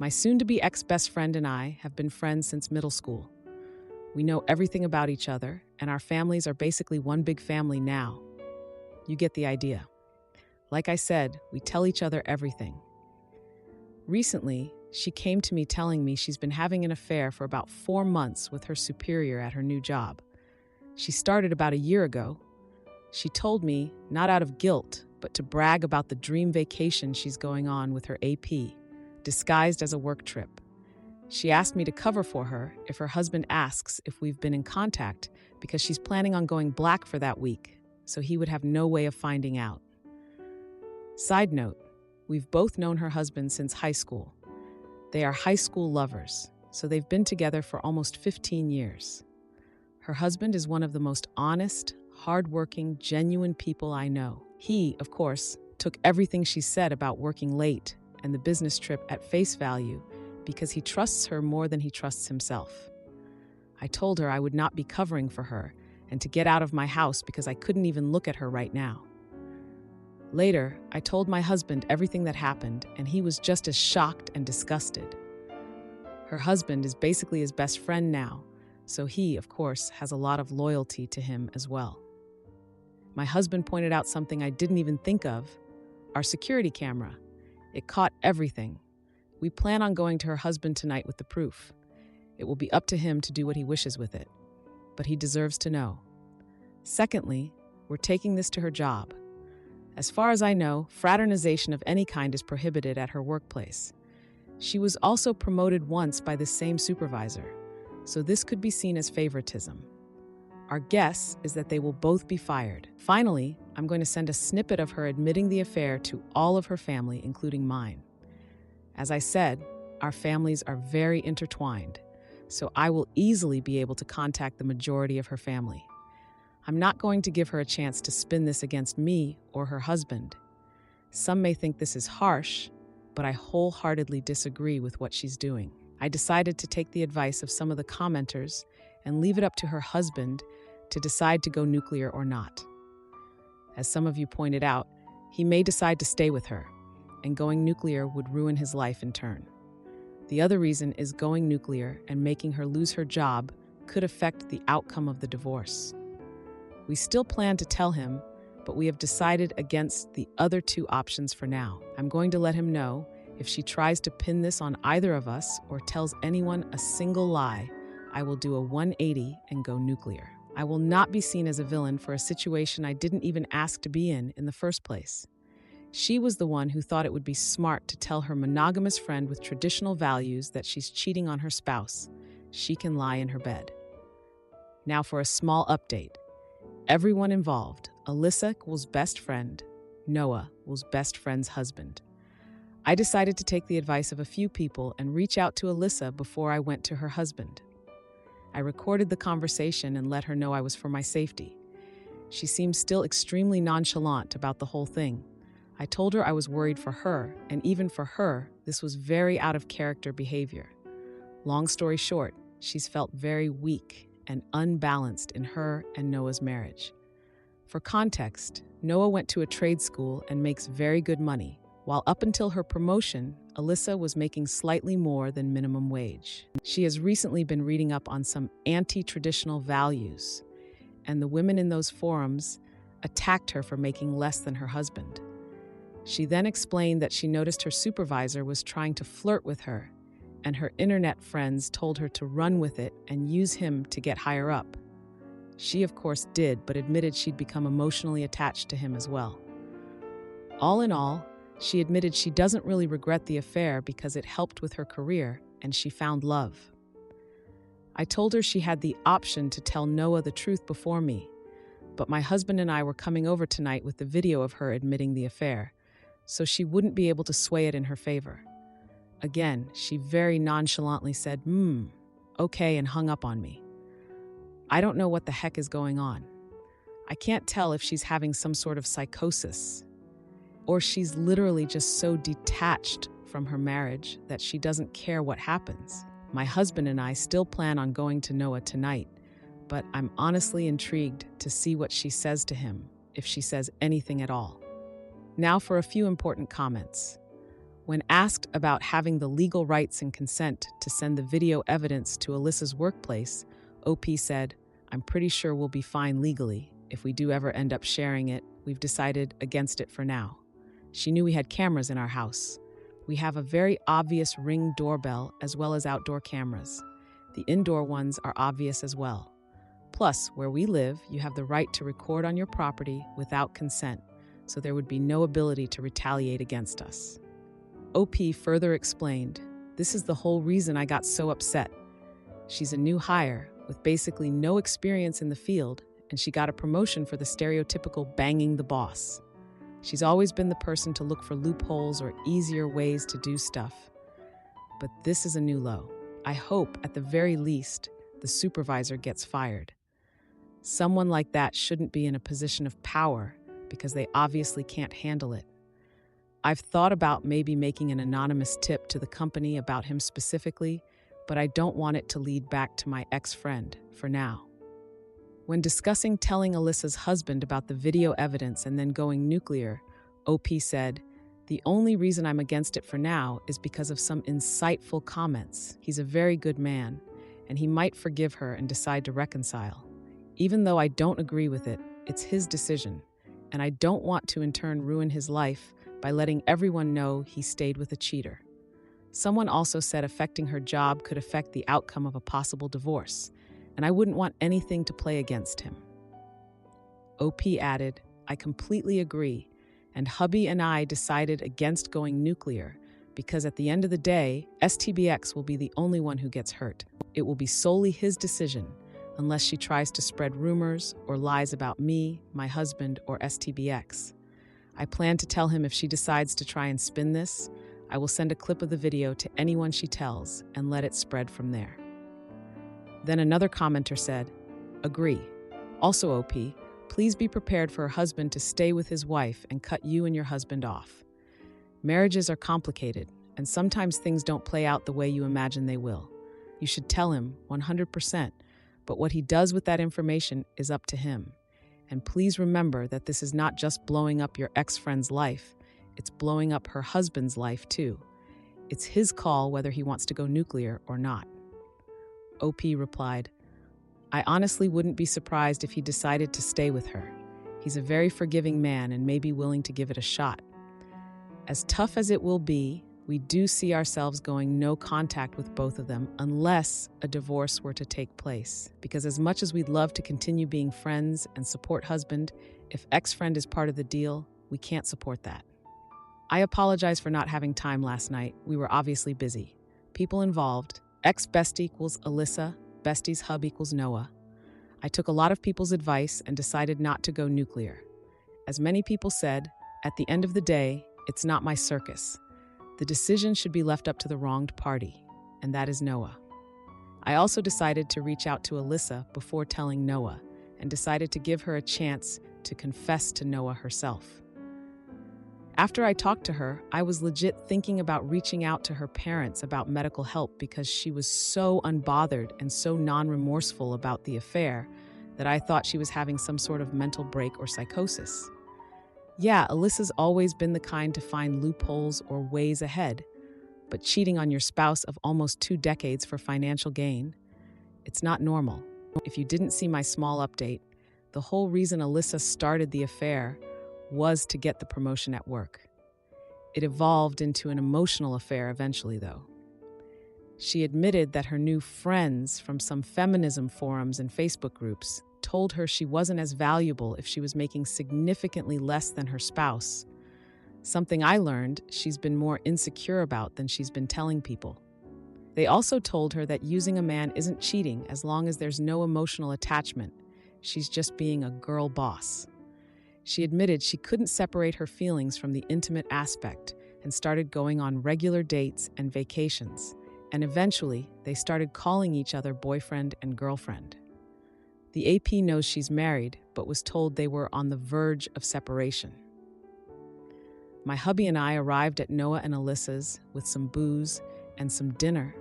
My soon-to-be ex-best friend and I have been friends since middle school. We know everything about each other, and our families are basically one big family now. You get the idea. Like I said, we tell each other everything. Recently, she came to me telling me she's been having an affair for about 4 months with her superior at her new job. She started about a year ago. She told me, not out of guilt, but to brag about the dream vacation she's going on with her AP, disguised as a work trip. She asked me to cover for her if her husband asks if we've been in contact because she's planning on going black for that week, so he would have no way of finding out. Side note, we've both known her husband since high school. They are high school lovers, so they've been together for almost 15 years. Her husband is one of the most honest, hardworking, genuine people I know. He, of course, took everything she said about working late and the business trip at face value because he trusts her more than he trusts himself. I told her I would not be covering for her and to get out of my house because I couldn't even look at her right now. Later, I told my husband everything that happened, and he was just as shocked and disgusted. Her husband is basically his best friend now, so he, of course, has a lot of loyalty to him as well. My husband pointed out something I didn't even think of: our security camera. It caught everything. We plan on going to her husband tonight with the proof. It will be up to him to do what he wishes with it, but he deserves to know. Secondly, we're taking this to her job. As far as I know, fraternization of any kind is prohibited at her workplace. She was also promoted once by the same supervisor, so this could be seen as favoritism. Our guess is that they will both be fired. Finally, I'm going to send a snippet of her admitting the affair to all of her family, including mine. As I said, our families are very intertwined, so I will easily be able to contact the majority of her family. I'm not going to give her a chance to spin this against me or her husband. Some may think this is harsh, but I wholeheartedly disagree with what she's doing. I decided to take the advice of some of the commenters and leave it up to her husband to decide to go nuclear or not. As some of you pointed out, he may decide to stay with her, and going nuclear would ruin his life in turn. The other reason is going nuclear and making her lose her job could affect the outcome of the divorce. We still plan to tell him, but we have decided against the other two options for now. I'm going to let him know if she tries to pin this on either of us or tells anyone a single lie, I will do a 180 and go nuclear. I will not be seen as a villain for a situation I didn't even ask to be in the first place. She was the one who thought it would be smart to tell her monogamous friend with traditional values that she's cheating on her spouse. She can lie in her bed. Now for a small update. Everyone involved, Alyssa was best friend, Noah was best friend's husband. I decided to take the advice of a few people and reach out to Alyssa before I went to her husband. I recorded the conversation and let her know I was for my safety. She seemed still extremely nonchalant about the whole thing. I told her I was worried for her, and even for her, this was very out of character behavior. Long story short, she's felt very weak and unbalanced in her and Noah's marriage. For context, Noah went to a trade school and makes very good money, while up until her promotion, Alyssa was making slightly more than minimum wage. She has recently been reading up on some anti-traditional values, and the women in those forums attacked her for making less than her husband. She then explained that she noticed her supervisor was trying to flirt with her, and her internet friends told her to run with it and use him to get higher up. She, of course, did, but admitted she'd become emotionally attached to him as well. All in all, she admitted she doesn't really regret the affair because it helped with her career and she found love. I told her she had the option to tell Noah the truth before me, but my husband and I were coming over tonight with the video of her admitting the affair, so she wouldn't be able to sway it in her favor. Again, she very nonchalantly said, okay, and hung up on me. I don't know what the heck is going on. I can't tell if she's having some sort of psychosis, or she's literally just so detached from her marriage that she doesn't care what happens. My husband and I still plan on going to Noah tonight, but I'm honestly intrigued to see what she says to him, if she says anything at all. Now for a few important comments. When asked about having the legal rights and consent to send the video evidence to Alyssa's workplace, OP said, "I'm pretty sure we'll be fine legally. If we do ever end up sharing it, we've decided against it for now." She knew we had cameras in our house. We have a very obvious Ring doorbell as well as outdoor cameras. The indoor ones are obvious as well. Plus, where we live, you have the right to record on your property without consent, so there would be no ability to retaliate against us. OP further explained, "This is the whole reason I got so upset. She's a new hire with basically no experience in the field, and she got a promotion for the stereotypical banging the boss. She's always been the person to look for loopholes or easier ways to do stuff. But this is a new low. I hope, at the very least, the supervisor gets fired. Someone like that shouldn't be in a position of power because they obviously can't handle it. I've thought about maybe making an anonymous tip to the company about him specifically, but I don't want it to lead back to my ex-friend for now." When discussing telling Alyssa's husband about the video evidence and then going nuclear, OP said, "The only reason I'm against it for now is because of some insightful comments. He's a very good man, and he might forgive her and decide to reconcile. Even though I don't agree with it, it's his decision, and I don't want to in turn ruin his life by letting everyone know he stayed with a cheater." Someone also said affecting her job could affect the outcome of a possible divorce, and I wouldn't want anything to play against him. OP added, "I completely agree, and hubby and I decided against going nuclear because at the end of the day, STBX will be the only one who gets hurt. It will be solely his decision, unless she tries to spread rumors or lies about me, my husband, or STBX. I plan to tell him if she decides to try and spin this, I will send a clip of the video to anyone she tells and let it spread from there." Then another commenter said, "Agree. Also, OP, please be prepared for her husband to stay with his wife and cut you and your husband off. Marriages are complicated, and sometimes things don't play out the way you imagine they will. You should tell him 100%, but what he does with that information is up to him. And please remember that this is not just blowing up your ex-friend's life, it's blowing up her husband's life too. It's his call whether he wants to go nuclear or not." OP replied, "I honestly wouldn't be surprised if he decided to stay with her. He's a very forgiving man and may be willing to give it a shot. As tough as it will be, we do see ourselves going no contact with both of them unless a divorce were to take place. Because as much as we'd love to continue being friends and support husband, if ex-friend is part of the deal, we can't support that. I apologize for not having time last night. We were obviously busy. People involved. Ex-best equals Alyssa, bestie's hub equals Noah. I took a lot of people's advice and decided not to go nuclear. As many people said, at the end of the day, it's not my circus. The decision should be left up to the wronged party, and that is Noah. I also decided to reach out to Alyssa before telling Noah and decided to give her a chance to confess to Noah herself. After I talked to her, I was legit thinking about reaching out to her parents about medical help because she was so unbothered and so non-remorseful about the affair that I thought she was having some sort of mental break or psychosis. Yeah, Alyssa's always been the kind to find loopholes or ways ahead, but cheating on your spouse of almost 2 decades for financial gain, it's not normal. If you didn't see my small update, the whole reason Alyssa started the affair was to get the promotion at work. It evolved into an emotional affair eventually, though. She admitted that her new friends from some feminism forums and Facebook groups told her she wasn't as valuable if she was making significantly less than her spouse, something I learned she's been more insecure about than she's been telling people. They also told her that using a man isn't cheating as long as there's no emotional attachment. She's just being a girl boss. She admitted she couldn't separate her feelings from the intimate aspect and started going on regular dates and vacations, and eventually they started calling each other boyfriend and girlfriend. The AP knows she's married, but was told they were on the verge of separation. My hubby and I arrived at Noah and Alyssa's with some booze and some dinner,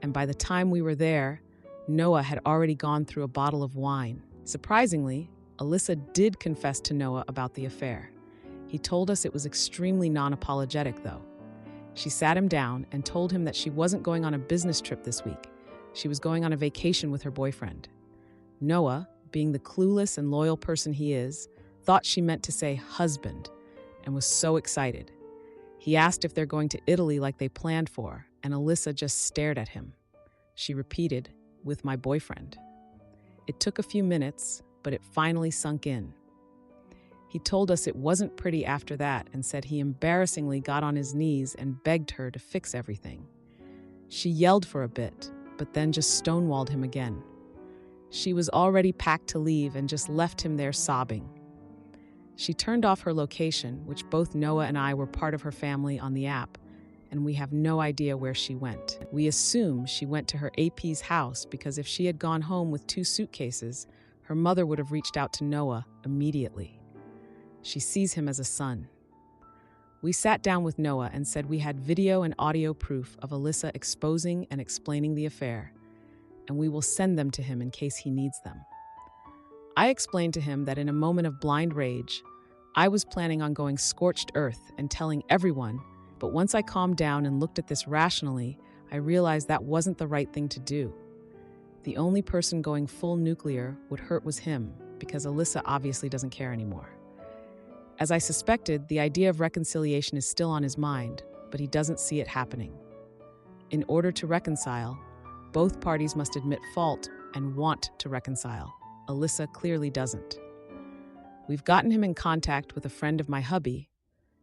and by the time we were there, Noah had already gone through a bottle of wine. Surprisingly, Alyssa did confess to Noah about the affair. He told us it was extremely non-apologetic, though. She sat him down and told him that she wasn't going on a business trip this week. She was going on a vacation with her boyfriend. Noah, being the clueless and loyal person he is, thought she meant to say husband and was so excited. He asked if they're going to Italy like they planned for, and Alyssa just stared at him. She repeated, with my boyfriend. It took a few minutes, but it finally sunk in. He told us it wasn't pretty after that and said he embarrassingly got on his knees and begged her to fix everything. She yelled for a bit, but then just stonewalled him again. She was already packed to leave and just left him there sobbing. She turned off her location, which both Noah and I were part of her family on the app, and we have no idea where she went. We assume she went to her AP's house because if she had gone home with 2 suitcases, her mother would have reached out to Noah immediately. She sees him as a son. We sat down with Noah and said we had video and audio proof of Alyssa exposing and explaining the affair, and we will send them to him in case he needs them. I explained to him that in a moment of blind rage, I was planning on going scorched earth and telling everyone, but once I calmed down and looked at this rationally, I realized that wasn't the right thing to do. The only person going full nuclear would hurt was him, because Alyssa obviously doesn't care anymore. As I suspected, the idea of reconciliation is still on his mind, but he doesn't see it happening. In order to reconcile, both parties must admit fault and want to reconcile. Alyssa clearly doesn't. We've gotten him in contact with a friend of my hubby,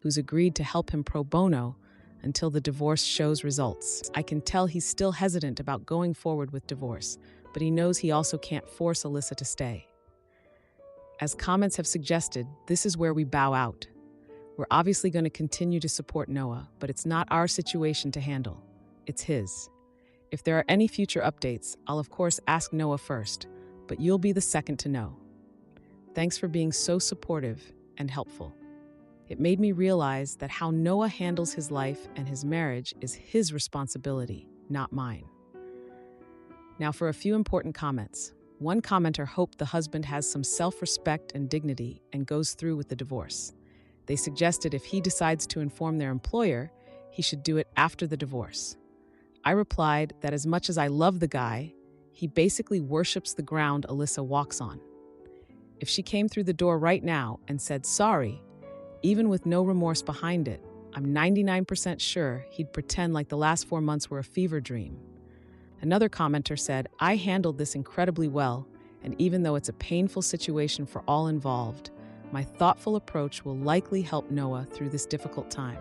who's agreed to help him pro bono until the divorce shows results. I can tell he's still hesitant about going forward with divorce, but he knows he also can't force Alyssa to stay. As comments have suggested, this is where we bow out. We're obviously going to continue to support Noah, but it's not our situation to handle. It's his. If there are any future updates, I'll of course ask Noah first, but you'll be the second to know. Thanks for being so supportive and helpful. It made me realize that how Noah handles his life and his marriage is his responsibility, not mine. Now for a few important comments. One commenter hoped the husband has some self-respect and dignity and goes through with the divorce. They suggested if he decides to inform their employer, he should do it after the divorce. I replied that as much as I love the guy, he basically worships the ground Alyssa walks on. If she came through the door right now and said sorry, even with no remorse behind it, I'm 99% sure he'd pretend like the last 4 months were a fever dream. Another commenter said, I handled this incredibly well, and even though it's a painful situation for all involved, my thoughtful approach will likely help Noah through this difficult time.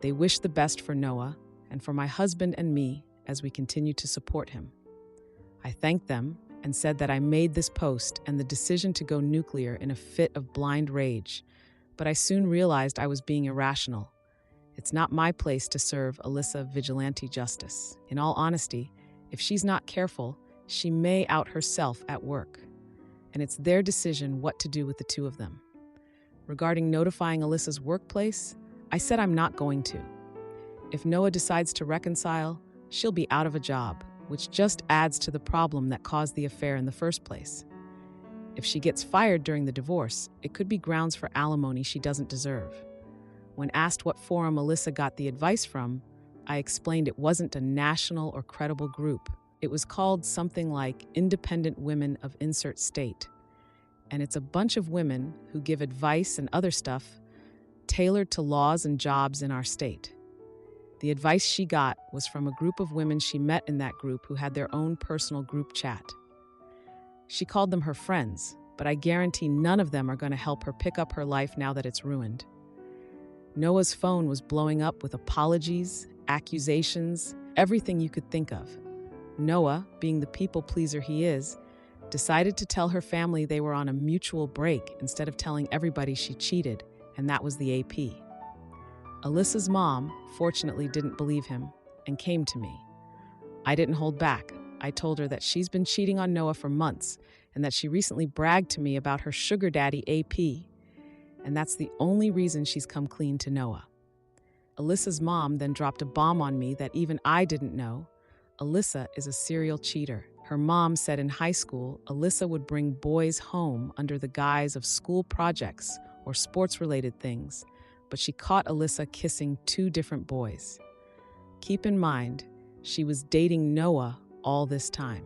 They wish the best for Noah and for my husband and me as we continue to support him. I thanked them and said that I made this post and the decision to go nuclear in a fit of blind rage, but I soon realized I was being irrational. It's not my place to serve Alyssa vigilante justice. In all honesty, if she's not careful, she may out herself at work, and it's their decision what to do with the 2 of them. Regarding notifying Alyssa's workplace, I said I'm not going to. If Noah decides to reconcile, she'll be out of a job, which just adds to the problem that caused the affair in the first place. If she gets fired during the divorce, it could be grounds for alimony she doesn't deserve. When asked what forum Alyssa got the advice from, I explained it wasn't a national or credible group. It was called something like Independent Women of Insert State. And it's a bunch of women who give advice and other stuff tailored to laws and jobs in our state. The advice she got was from a group of women she met in that group who had their own personal group chat. She called them her friends, but I guarantee none of them are going to help her pick up her life now that it's ruined. Noah's phone was blowing up with apologies, accusations, everything you could think of. Noah, being the people pleaser he is, decided to tell her family they were on a mutual break instead of telling everybody she cheated, and that was the AP. Alyssa's mom, fortunately, didn't believe him and came to me. I didn't hold back. I told her that she's been cheating on Noah for months and that she recently bragged to me about her sugar daddy AP, and that's the only reason she's come clean to Noah. Alyssa's mom then dropped a bomb on me that even I didn't know. Alyssa is a serial cheater. Her mom said in high school, Alyssa would bring boys home under the guise of school projects or sports-related things, but she caught Alyssa kissing two different boys. Keep in mind, she was dating Noah all this time.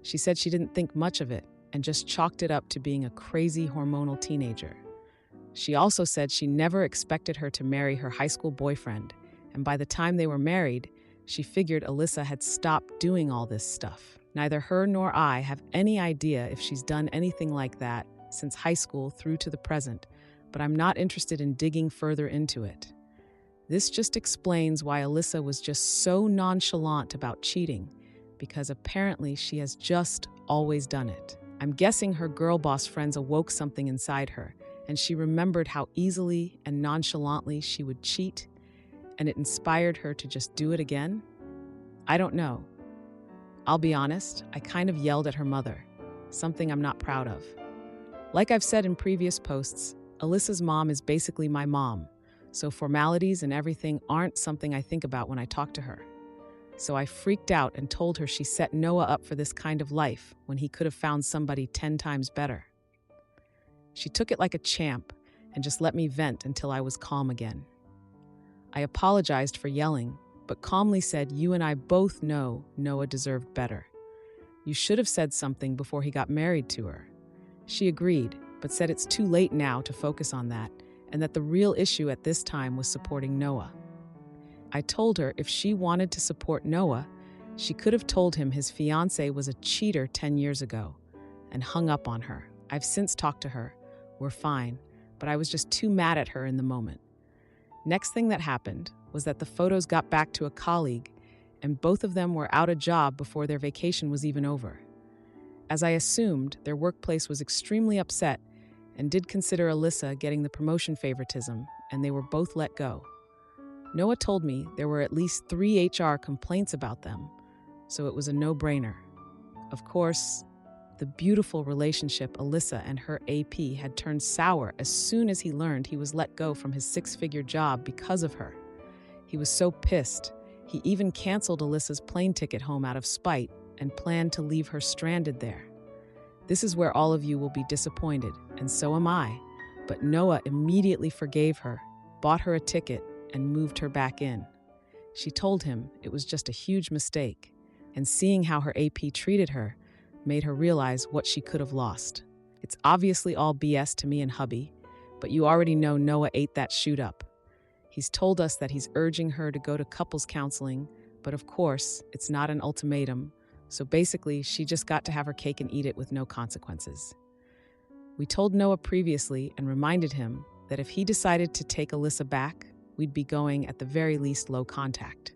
She said she didn't think much of it and just chalked it up to being a crazy hormonal teenager. She also said she never expected her to marry her high school boyfriend, and by the time they were married, she figured Alyssa had stopped doing all this stuff. Neither her nor I have any idea if she's done anything like that since high school through to the present, but I'm not interested in digging further into it. This just explains why Alyssa was just so nonchalant about cheating, because apparently she has just always done it. I'm guessing her girl boss friends awoke something inside her, and she remembered how easily and nonchalantly she would cheat, and it inspired her to just do it again? I don't know. I'll be honest, I kind of yelled at her mother, something I'm not proud of. Like I've said in previous posts, Alyssa's mom is basically my mom, so formalities and everything aren't something I think about when I talk to her. So I freaked out and told her she set Noah up for this kind of life when he could have found somebody 10 times better. She took it like a champ and just let me vent until I was calm again. I apologized for yelling, but calmly said you and I both know Noah deserved better. You should have said something before he got married to her. She agreed, but said it's too late now to focus on that, and that the real issue at this time was supporting Noah. I told her if she wanted to support Noah, she could have told him his fiancée was a cheater 10 years ago, and hung up on her. I've since talked to her. We're fine, but I was just too mad at her in the moment. Next thing that happened was that the photos got back to a colleague, and both of them were out of job before their vacation was even over. As I assumed, their workplace was extremely upset and did consider Alyssa getting the promotion favoritism, and they were both let go. Noah told me there were at least 3 HR complaints about them, so it was a no-brainer. Of course, the beautiful relationship Alyssa and her AP had turned sour as soon as he learned he was let go from his 6-figure job because of her. He was so pissed, he even canceled Alyssa's plane ticket home out of spite and planned to leave her stranded there. This is where all of you will be disappointed, and so am I, but Noah immediately forgave her, bought her a ticket, and moved her back in. She told him it was just a huge mistake, and seeing how her AP treated her made her realize what she could have lost. It's obviously all BS to me and hubby, but you already know Noah ate that shoot up. He's told us that he's urging her to go to couples counseling, but of course, it's not an ultimatum, so basically she just got to have her cake and eat it with no consequences. We told Noah previously and reminded him that if he decided to take Alyssa back, we'd be going at the very least low contact.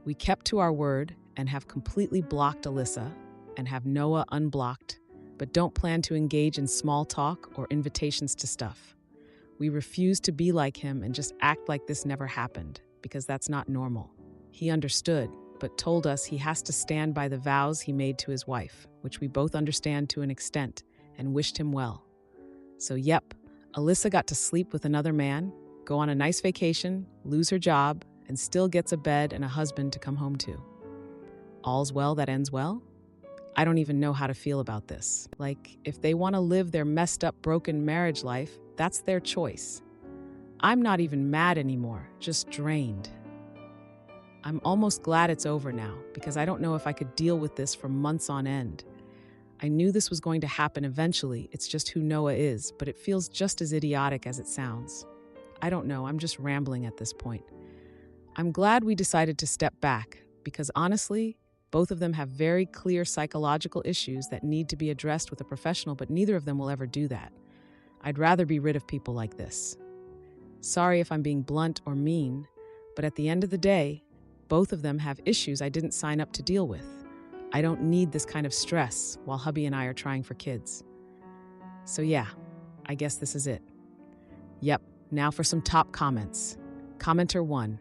We kept to our word and have completely blocked Alyssa and have Noah unblocked, but don't plan to engage in small talk or invitations to stuff. We refuse to be like him and just act like this never happened, because that's not normal. He understood, but told us he has to stand by the vows he made to his wife, which we both understand to an extent, and wished him well. So yep, Alyssa got to sleep with another man, go on a nice vacation, lose her job, and still gets a bed and a husband to come home to. All's well that ends well? I don't even know how to feel about this. Like, if they want to live their messed up, broken marriage life, that's their choice. I'm not even mad anymore, just drained. I'm almost glad it's over now, because I don't know if I could deal with this for months on end. I knew this was going to happen eventually, it's just who Noah is, but it feels just as idiotic as it sounds. I don't know, I'm just rambling at this point. I'm glad we decided to step back, because honestly, both of them have very clear psychological issues that need to be addressed with a professional, but neither of them will ever do that. I'd rather be rid of people like this. Sorry if I'm being blunt or mean, but at the end of the day, both of them have issues I didn't sign up to deal with. I don't need this kind of stress while hubby and I are trying for kids. So yeah, I guess this is it. Yep, now for some top comments. Commenter 1.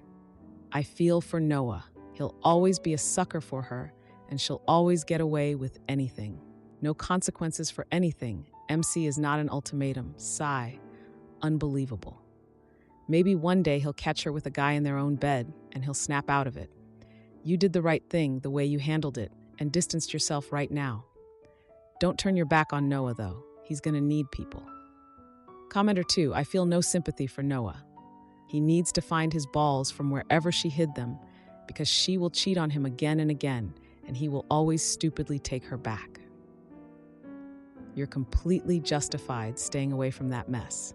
I feel for Noah. He'll always be a sucker for her, and she'll always get away with anything. No consequences for anything. MC is not an ultimatum. Sigh. Unbelievable. Maybe one day he'll catch her with a guy in their own bed, and he'll snap out of it. You did the right thing the way you handled it, and distanced yourself right now. Don't turn your back on Noah, though. He's gonna need people. Commenter 2, I feel no sympathy for Noah. He needs to find his balls from wherever she hid them because she will cheat on him again and again, and he will always stupidly take her back. You're completely justified staying away from that mess.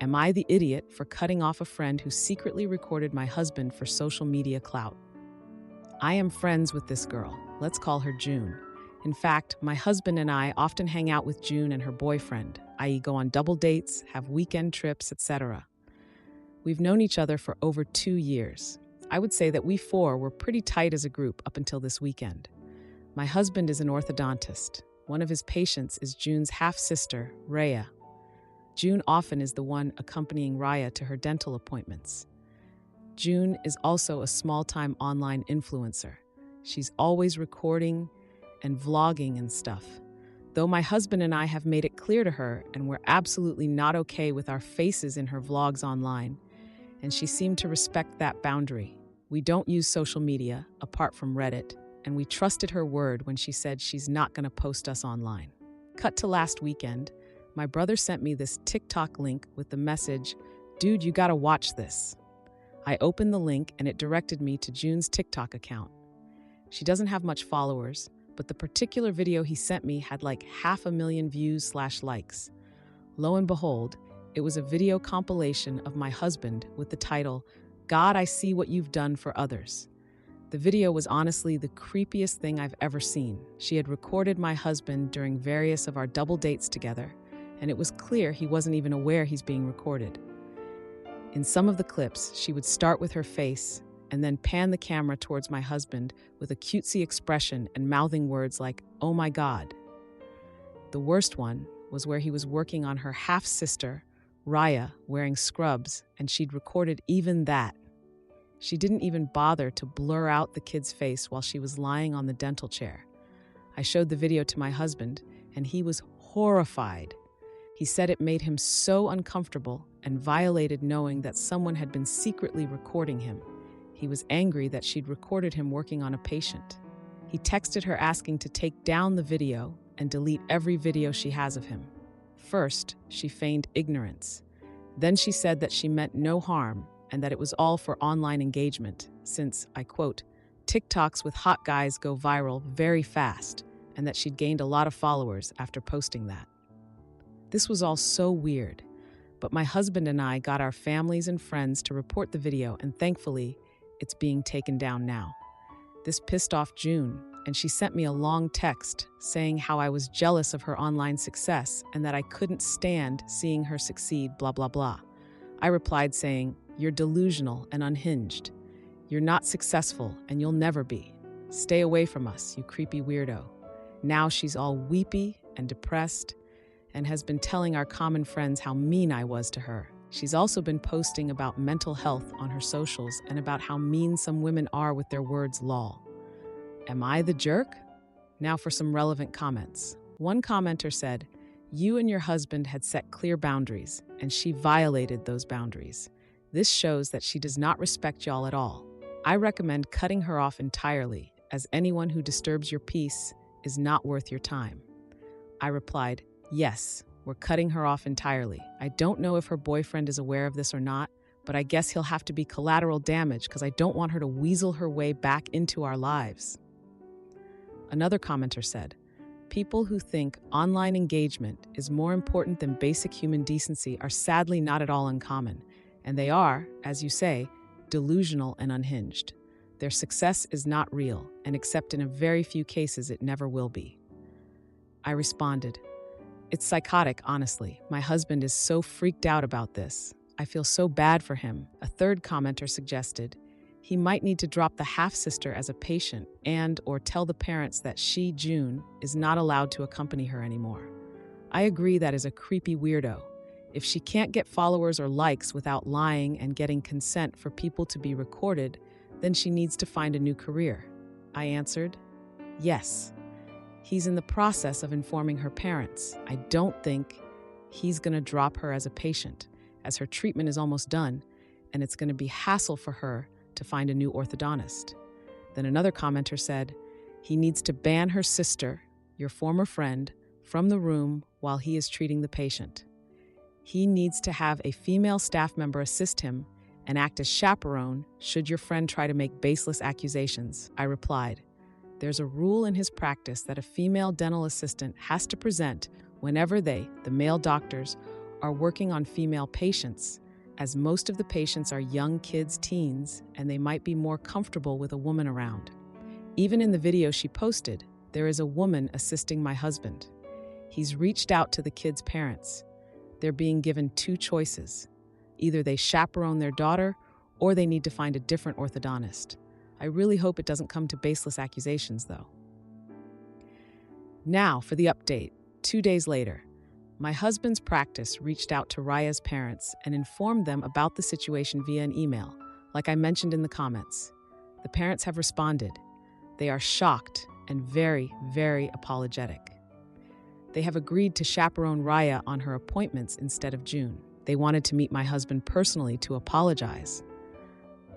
Am I the idiot for cutting off a friend who secretly recorded my husband for social media clout? I am friends with this girl. Let's call her June. In fact, my husband and I often hang out with June and her boyfriend, i.e. go on double dates, have weekend trips, etc. We've known each other for over 2 years. I would say that we four were pretty tight as a group up until this weekend. My husband is an orthodontist. One of his patients is June's half-sister, Raya. June often is the one accompanying Raya to her dental appointments. June is also a small-time online influencer. She's always recording and vlogging and stuff. Though my husband and I have made it clear to her, and we're absolutely not okay with our faces in her vlogs online, and she seemed to respect that boundary. We don't use social media, apart from Reddit, and we trusted her word when she said she's not going to post us online. Cut to last weekend, my brother sent me this TikTok link with the message, "Dude, you gotta watch this." I opened the link and it directed me to June's TikTok account. She doesn't have much followers, but the particular video he sent me had like 500,000 views/likes. Lo and behold, it was a video compilation of my husband with the title, "God, I See What You've Done for Others." The video was honestly the creepiest thing I've ever seen. She had recorded my husband during various of our double dates together, and it was clear he wasn't even aware he's being recorded. In some of the clips, she would start with her face and then pan the camera towards my husband with a cutesy expression and mouthing words like, "Oh my God." The worst one was where he was working on her half-sister, Raya, wearing scrubs, and she'd recorded even that. She didn't even bother to blur out the kid's face while she was lying on the dental chair. I showed the video to my husband, and he was horrified. He said it made him so uncomfortable and violated knowing that someone had been secretly recording him. He was angry that she'd recorded him working on a patient. He texted her asking to take down the video and delete every video she has of him. First, she feigned ignorance. Then she said that she meant no harm and that it was all for online engagement, since, I quote, "TikToks with hot guys go viral very fast," and that she'd gained a lot of followers after posting that. This was all so weird, but my husband and I got our families and friends to report the video, and thankfully, it's being taken down now. This pissed off June, and she sent me a long text saying how I was jealous of her online success and that I couldn't stand seeing her succeed, blah, blah, blah. I replied saying, "You're delusional and unhinged. You're not successful and you'll never be. Stay away from us, you creepy weirdo." Now she's all weepy and depressed and has been telling our common friends how mean I was to her. She's also been posting about mental health on her socials and about how mean some women are with their words, lol. Am I the jerk? Now for some relevant comments. One commenter said, "You and your husband had set clear boundaries, and she violated those boundaries. This shows that she does not respect y'all at all. I recommend cutting her off entirely, as anyone who disturbs your peace is not worth your time." I replied, "Yes, we're cutting her off entirely. I don't know if her boyfriend is aware of this or not, but I guess he'll have to be collateral damage because I don't want her to weasel her way back into our lives." Another commenter said, "People who think online engagement is more important than basic human decency are sadly not at all uncommon, and they are, as you say, delusional and unhinged. Their success is not real, and except in a very few cases, it never will be." I responded, "It's psychotic, honestly. My husband is so freaked out about this. I feel so bad for him." A third commenter suggested, "He might need to drop the half-sister as a patient or tell the parents that she, June, is not allowed to accompany her anymore." I agree that is a creepy weirdo. If she can't get followers or likes without lying and getting consent for people to be recorded, then she needs to find a new career. I answered, "Yes. He's in the process of informing her parents. I don't think he's going to drop her as a patient, as her treatment is almost done, and it's going to be hassle for her to find a new orthodontist." Then another commenter said, "He needs to ban her sister, your former friend, from the room while he is treating the patient." He needs to have a female staff member assist him and act as chaperone should your friend try to make baseless accusations, I replied. There's a rule in his practice that a female dental assistant has to present whenever they, the male doctors, are working on female patients, as most of the patients are young kids, teens, and they might be more comfortable with a woman around. Even in the video she posted, there is a woman assisting my husband. He's reached out to the kids' parents. They're being given two choices. Either they chaperone their daughter, or they need to find a different orthodontist. I really hope it doesn't come to baseless accusations, though. Now for the update. 2 days later, my husband's practice reached out to Raya's parents and informed them about the situation via an email, like I mentioned in the comments. The parents have responded. They are shocked and very, very apologetic. They have agreed to chaperone Raya on her appointments instead of June. They wanted to meet my husband personally to apologize,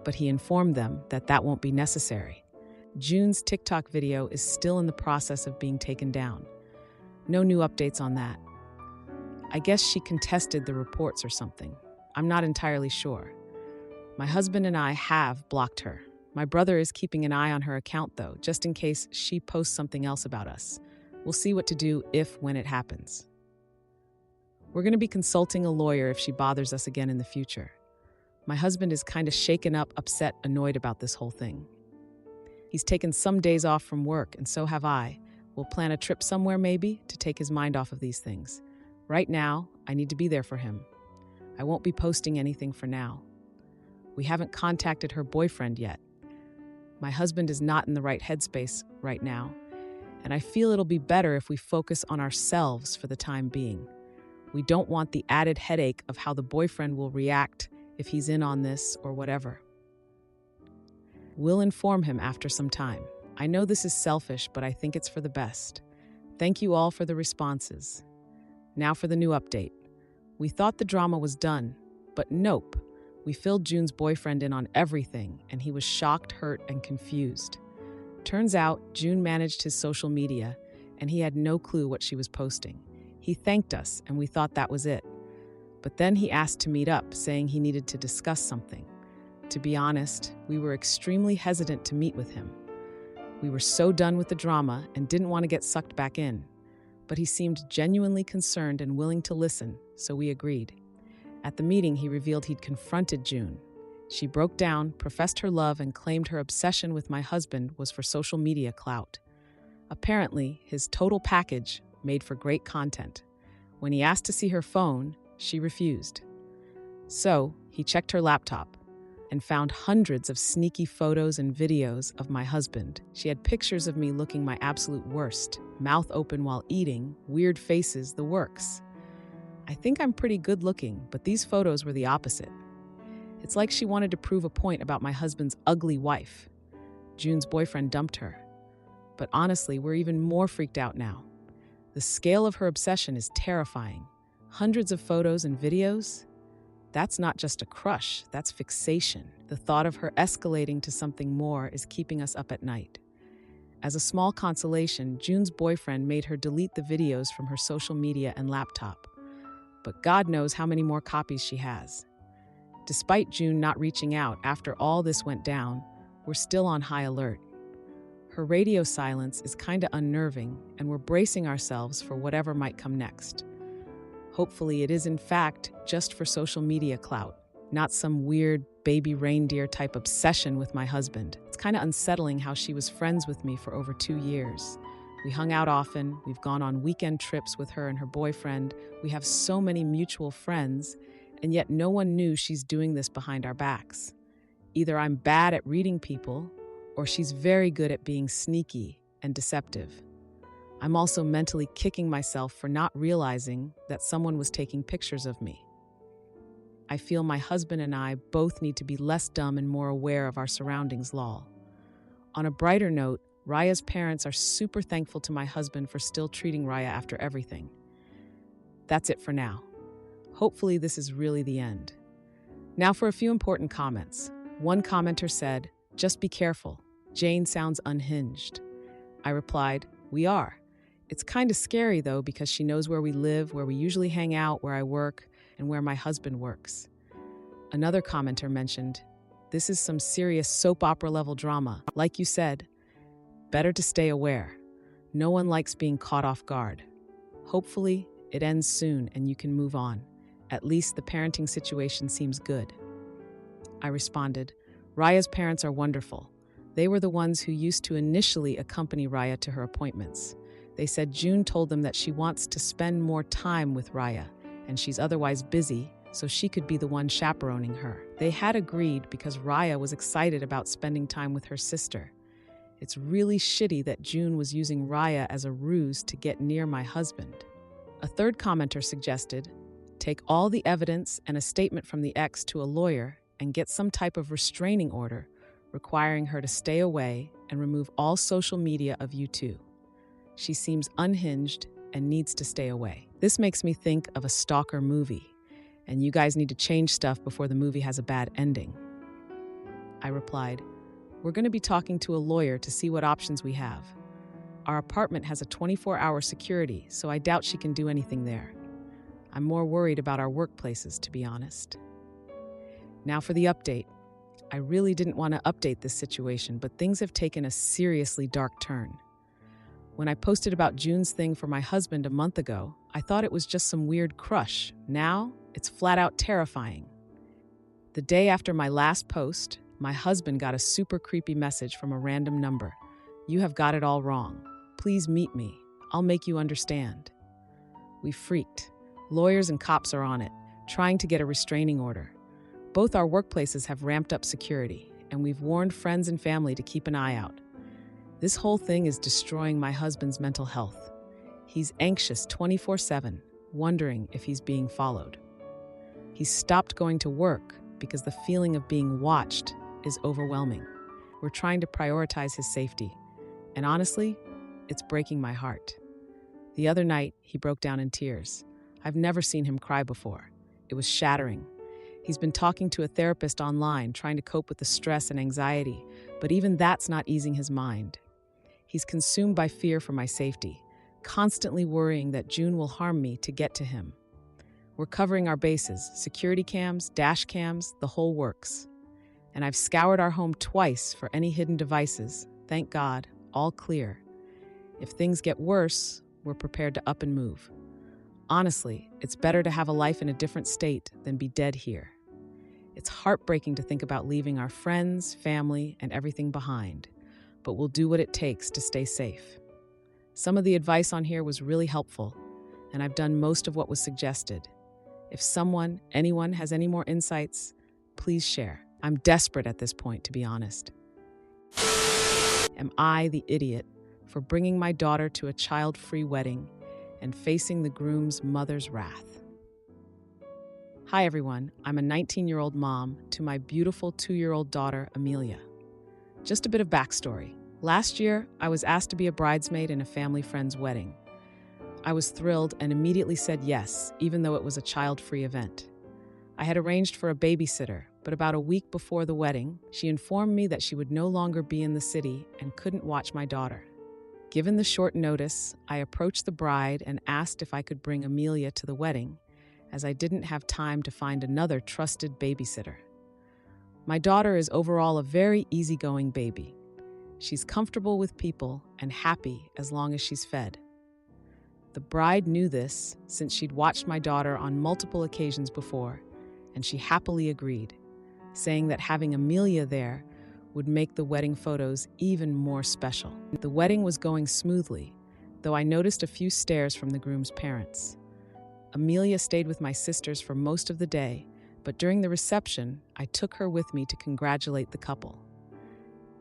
but he informed them that that won't be necessary. June's TikTok video is still in the process of being taken down. No new updates on that. I guess she contested the reports or something. I'm not entirely sure. My husband and I have blocked her. My brother is keeping an eye on her account, though, just in case she posts something else about us. We'll see what to do when it happens. We're going to be consulting a lawyer if she bothers us again in the future. My husband is kind of shaken up, upset, annoyed about this whole thing. He's taken some days off from work, and so have I. We'll plan a trip somewhere maybe to take his mind off of these things. Right now, I need to be there for him. I won't be posting anything for now. We haven't contacted her boyfriend yet. My husband is not in the right headspace right now, and I feel it'll be better if we focus on ourselves for the time being. We don't want the added headache of how the boyfriend will react if he's in on this or whatever. We'll inform him after some time. I know this is selfish, but I think it's for the best. Thank you all for the responses. Now for the new update. We thought the drama was done, but nope. We filled June's boyfriend in on everything, and he was shocked, hurt, and confused. Turns out, June managed his social media, and he had no clue what she was posting. He thanked us, and we thought that was it. But then he asked to meet up, saying he needed to discuss something. To be honest, we were extremely hesitant to meet with him. We were so done with the drama and didn't want to get sucked back in. But he seemed genuinely concerned and willing to listen, so we agreed. At the meeting, he revealed he'd confronted June. She broke down, professed her love, and claimed her obsession with my husband was for social media clout. Apparently, his total package made for great content. When he asked to see her phone, she refused. So, he checked her laptop and found hundreds of sneaky photos and videos of my husband. She had pictures of me looking my absolute worst, mouth open while eating, weird faces, the works. I think I'm pretty good looking, but these photos were the opposite. It's like she wanted to prove a point about my husband's ugly wife. June's boyfriend dumped her. But honestly, we're even more freaked out now. The scale of her obsession is terrifying. Hundreds of photos and videos? That's not just a crush, that's fixation. The thought of her escalating to something more is keeping us up at night. As a small consolation, June's boyfriend made her delete the videos from her social media and laptop. But God knows how many more copies she has. Despite June not reaching out after all this went down, we're still on high alert. Her radio silence is kinda unnerving, and we're bracing ourselves for whatever might come next. Hopefully it is in fact just for social media clout, not some weird baby reindeer type obsession with my husband. It's kinda unsettling how she was friends with me for over 2 years. We hung out often, we've gone on weekend trips with her and her boyfriend, we have so many mutual friends, and yet no one knew she's doing this behind our backs. Either I'm bad at reading people, or she's very good at being sneaky and deceptive. I'm also mentally kicking myself for not realizing that someone was taking pictures of me. I feel my husband and I both need to be less dumb and more aware of our surroundings, lol. On a brighter note, Raya's parents are super thankful to my husband for still treating Raya after everything. That's it for now. Hopefully this is really the end. Now for a few important comments. One commenter said, "Just be careful. Jane sounds unhinged." I replied, "We are. It's kind of scary though because she knows where we live, where we usually hang out, where I work, and where my husband works. Another commenter mentioned, "This is some serious soap opera level drama. Like you said, better to stay aware. No one likes being caught off guard. Hopefully, it ends soon and you can move on. At least the parenting situation seems good." I responded, "Raya's parents are wonderful. They were the ones who used to initially accompany Raya to her appointments. They said June told them that she wants to spend more time with Raya, and she's otherwise busy, so she could be the one chaperoning her. They had agreed because Raya was excited about spending time with her sister. It's really shitty that June was using Raya as a ruse to get near my husband." A third commenter suggested, "Take all the evidence and a statement from the ex to a lawyer and get some type of restraining order requiring her to stay away and remove all social media of you two. She seems unhinged and needs to stay away. This makes me think of a stalker movie, and you guys need to change stuff before the movie has a bad ending." I replied, "We're going to be talking to a lawyer to see what options we have. Our apartment has a 24-hour security, so I doubt she can do anything there. I'm more worried about our workplaces, to be honest." Now for the update. I really didn't want to update this situation, but things have taken a seriously dark turn. When I posted about June's thing for my husband a month ago, I thought it was just some weird crush. Now, it's flat out terrifying. The day after my last post, my husband got a super creepy message from a random number. "You have got it all wrong. Please meet me. I'll make you understand." We freaked. Lawyers and cops are on it, trying to get a restraining order. Both our workplaces have ramped up security, and we've warned friends and family to keep an eye out. This whole thing is destroying my husband's mental health. He's anxious 24/7, wondering if he's being followed. He's stopped going to work because the feeling of being watched is overwhelming. We're trying to prioritize his safety, and honestly, it's breaking my heart. The other night, he broke down in tears. I've never seen him cry before. It was shattering. He's been talking to a therapist online, trying to cope with the stress and anxiety, but even that's not easing his mind. He's consumed by fear for my safety, constantly worrying that June will harm me to get to him. We're covering our bases, security cams, dash cams, the whole works. And I've scoured our home twice for any hidden devices. Thank God, all clear. If things get worse, we're prepared to up and move. Honestly, it's better to have a life in a different state than be dead here. It's heartbreaking to think about leaving our friends, family, and everything behind, but we'll do what it takes to stay safe. Some of the advice on here was really helpful, and I've done most of what was suggested. If anyone has any more insights, please share. I'm desperate at this point, to be honest. Am I the idiot for bringing my daughter to a child-free wedding and facing the groom's mother's wrath? Hi everyone, I'm a 19-year-old mom to my beautiful 2-year-old daughter, Amelia. Just a bit of backstory. Last year, I was asked to be a bridesmaid in a family friend's wedding. I was thrilled and immediately said yes, even though it was a child-free event. I had arranged for a babysitter, but about a week before the wedding, she informed me that she would no longer be in the city and couldn't watch my daughter. Given the short notice, I approached the bride and asked if I could bring Amelia to the wedding, as I didn't have time to find another trusted babysitter. My daughter is overall a very easygoing baby. She's comfortable with people and happy as long as she's fed. The bride knew this since she'd watched my daughter on multiple occasions before, and she happily agreed, saying that having Amelia there would make the wedding photos even more special. The wedding was going smoothly, though I noticed a few stares from the groom's parents. Amelia stayed with my sisters for most of the day, but during the reception, I took her with me to congratulate the couple.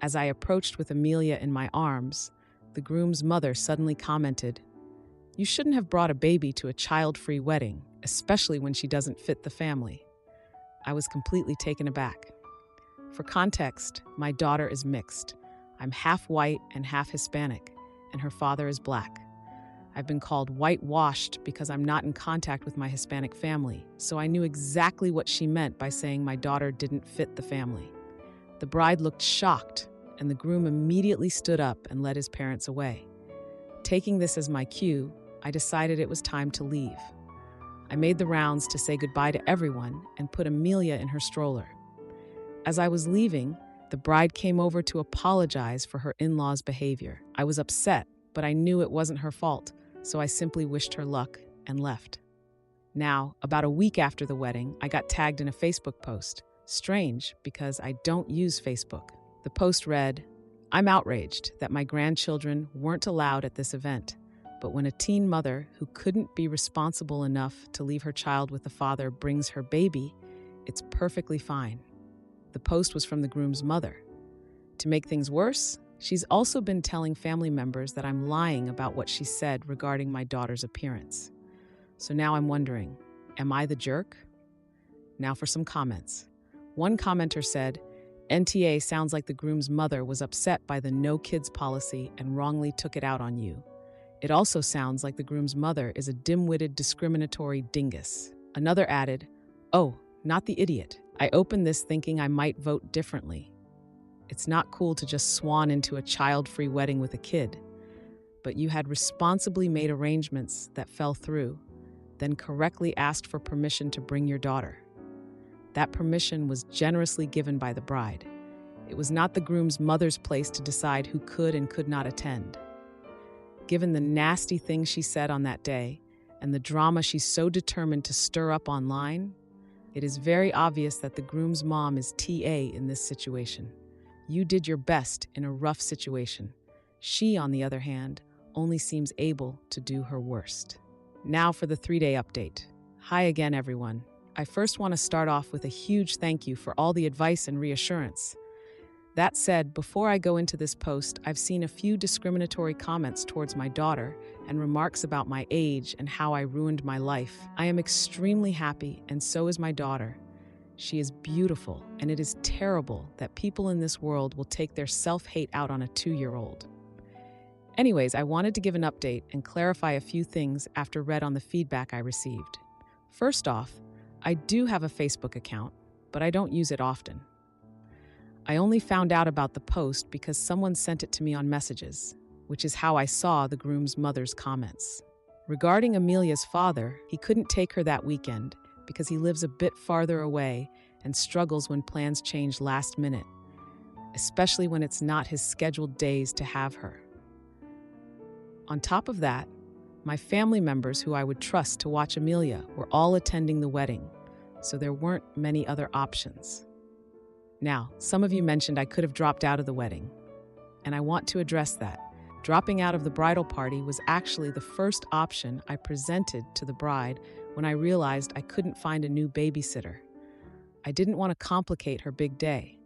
As I approached with Amelia in my arms, the groom's mother suddenly commented, "You shouldn't have brought a baby to a child-free wedding, especially when she doesn't fit the family." I was completely taken aback. For context, my daughter is mixed. I'm half white and half Hispanic, and her father is black. I've been called whitewashed because I'm not in contact with my Hispanic family, so I knew exactly what she meant by saying my daughter didn't fit the family. The bride looked shocked, and the groom immediately stood up and led his parents away. Taking this as my cue, I decided it was time to leave. I made the rounds to say goodbye to everyone and put Amelia in her stroller. As I was leaving, the bride came over to apologize for her in-laws' behavior. I was upset, but I knew it wasn't her fault, so I simply wished her luck and left. Now, about a week after the wedding, I got tagged in a Facebook post. Strange, because I don't use Facebook. The post read, "I'm outraged that my grandchildren weren't allowed at this event, but when a teen mother who couldn't be responsible enough to leave her child with the father brings her baby, it's perfectly fine." The post was from the groom's mother. To make things worse, she's also been telling family members that I'm lying about what she said regarding my daughter's appearance. So now I'm wondering, am I the jerk? Now for some comments. One commenter said, "NTA sounds like the groom's mother was upset by the no kids policy and wrongly took it out on you. It also sounds like the groom's mother is a dim-witted, discriminatory dingus." Another added, "Oh, not the idiot. I opened this thinking I might vote differently. It's not cool to just swan into a child-free wedding with a kid. But you had responsibly made arrangements that fell through, then correctly asked for permission to bring your daughter. That permission was generously given by the bride. It was not the groom's mother's place to decide who could and could not attend. Given the nasty things she said on that day and the drama she's so determined to stir up online, it is very obvious that the groom's mom is TA in this situation. You did your best in a rough situation. She, on the other hand, only seems able to do her worst. Now for the 3-day update. Hi again, everyone. I first want to start off with a huge thank you for all the advice and reassurance. That said, before I go into this post, I've seen a few discriminatory comments towards my daughter and remarks about my age and how I ruined my life. I am extremely happy, and so is my daughter. She is beautiful, and it is terrible that people in this world will take their self-hate out on a 2-year-old. Anyways, I wanted to give an update and clarify a few things after read on the feedback I received. First off, I do have a Facebook account, but I don't use it often. I only found out about the post because someone sent it to me on messages, which is how I saw the groom's mother's comments. Regarding Amelia's father, he couldn't take her that weekend because he lives a bit farther away and struggles when plans change last minute, especially when it's not his scheduled days to have her. On top of that, my family members who I would trust to watch Amelia were all attending the wedding, so there weren't many other options. Now, some of you mentioned I could have dropped out of the wedding, and I want to address that. Dropping out of the bridal party was actually the first option I presented to the bride when I realized I couldn't find a new babysitter. I didn't want to complicate her big day.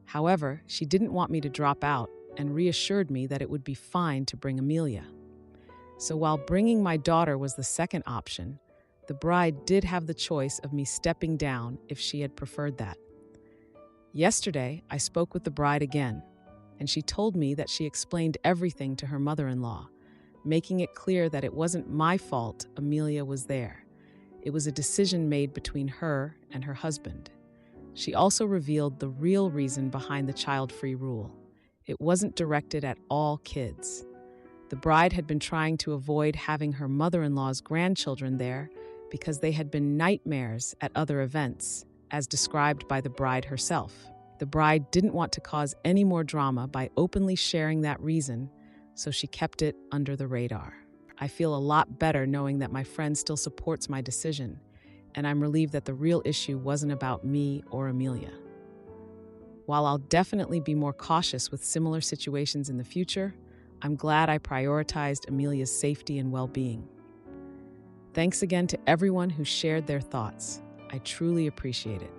However, she didn't want me to drop out and reassured me that it would be fine to bring Amelia. So while bringing my daughter was the second option, the bride did have the choice of me stepping down if she had preferred that. Yesterday, I spoke with the bride again, and she told me that she explained everything to her mother-in-law, making it clear that it wasn't my fault Amelia was there. It was a decision made between her and her husband. She also revealed the real reason behind the child-free rule. It wasn't directed at all kids. The bride had been trying to avoid having her mother-in-law's grandchildren there because they had been nightmares at other events, as described by the bride herself. The bride didn't want to cause any more drama by openly sharing that reason, so she kept it under the radar. I feel a lot better knowing that my friend still supports my decision, and I'm relieved that the real issue wasn't about me or Amelia. While I'll definitely be more cautious with similar situations in the future, I'm glad I prioritized Amelia's safety and well-being. Thanks again to everyone who shared their thoughts. I truly appreciate it.